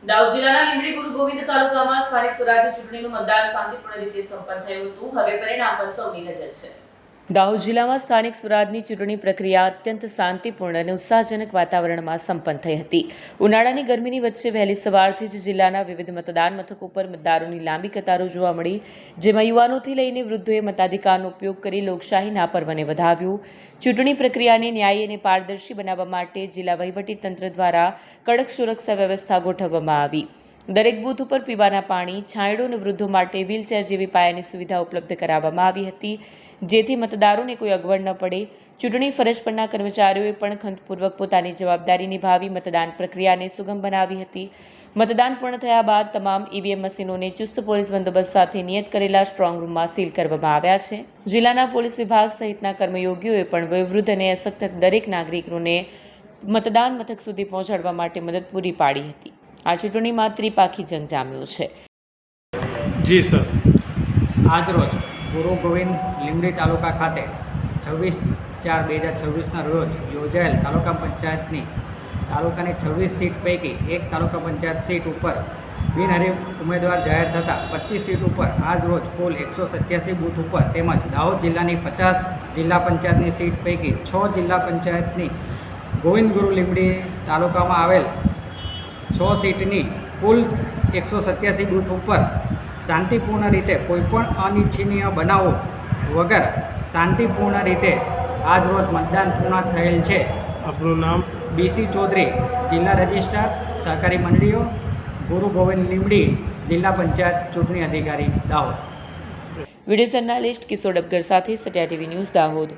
દાહોદ જિલ્લાના લીંબડી ગુરુ ગોવિંદ તાલુકામાં સ્થાનિક સ્વરાજ્ય ચૂંટણીનું મતદાન શાંતિપૂર્ણ રીતે સંપન્ન થયું હતું. હવે પરિણામ પર સૌની નજર છે. દાહોદ જિલ્લામાં સ્થાનિક સ્વરાજની ચૂંટણી પ્રક્રિયા અત્યંત શાંતિપૂર્ણ અને ઉત્સાહજનક વાતાવરણમાં સંપન્ન થઈ હતી. ઉનાળાની ગરમીની વચ્ચે વહેલી સવારથી જ જિલ્લાના વિવિધ મતદાન મથકો પર મતદારોની લાંબી કતારો જોવા મળી, જેમાં યુવાનોથી લઈને વૃદ્ધોએ મતાધિકારનો ઉપયોગ કરી લોકશાહીના પર્વને વધાવ્યું. ચૂંટણી પ્રક્રિયાને ન્યાયી અને પારદર્શી બનાવવા માટે જિલ્લા વહીવટીતંત્ર દ્વારા કડક સુરક્ષા વ્યવસ્થા ગોઠવવામાં આવી. દરેક બૂથ ઉપર પીવાના પાણી, છાંયડો અને વૃદ્ધો માટે વ્હીલચેર જેવી પાયાની સુવિધા ઉપલબ્ધ કરાવવામાં આવી હતી, જેથી મતદારોને કોઈ અગવડ ન પડે. ચૂંટણી ફરજ પરના કર્મચારીઓએ પણ ખંતપૂર્વક પોતાની જવાબદારી નિભાવી મતદાન પ્રક્રિયાને સુગમ બનાવી હતી. મતદાન પૂર્ણ થયા બાદ તમામ ઈવીએમ મશીનોને ચુસ્ત પોલીસ બંદોબસ્ત સાથે નિયત કરેલા સ્ટ્રોંગ રૂમમાં સીલ કરવામાં આવ્યા છે. જિલ્લાના પોલીસ વિભાગ સહિતના કર્મયોગીઓએ પણ વયોવૃદ્ધ અને અશક્ત દરેક નાગરિકોને મતદાન મથક સુધી પહોંચાડવા માટે મદદ પૂરી પાડી હતી. આ ચૂંટણીમાં ત્રિપાખી જંગ જામ્યો છે. જી સર. આજ રોજ ગુરુ ગોવિંદ લીંબડી તાલુકા ખાતે 26/4/2026ના રોજ યોજાયેલ તાલુકા પંચાયતની તાલુકાની 26 સીટ પૈકી એક તાલુકા પંચાયત સીટ ઉપર બિનહરીફ ઉમેદવાર જાહેર થતાં 25 સીટ ઉપર આજ રોજ કુલ 187 બૂથ ઉપર તેમજ દાહોદ જિલ્લાની 50 જિલ્લા પંચાયતની સીટ પૈકી 6 જિલ્લા પંચાયતની ગોવિંદ ગુરુ લીંબડી તાલુકામાં આવેલ 6 સીટની કુલ 187 બૂથ ઉપર શાંતિપૂર્ણ રીતે કોઈપણ અનિચ્છનીય બનાવો વગર શાંતિપૂર્ણ રીતે આજ રોજ મતદાન પૂર્ણ થયેલ છે. આપનું નામ? બીસી ચૌધરી, જિલ્લા રજિસ્ટ્રાર સહકારી મંડળીઓ, ગુરુ ગોવિંદ લીંબડી, જિલ્લા પંચાયત ચૂંટણી અધિકારી દાહોદ. વિડીયો જર્નાલિસ્ટ કિશોર ડબગર સાથે સત્યા ટીવી ન્યૂઝ દાહોદ.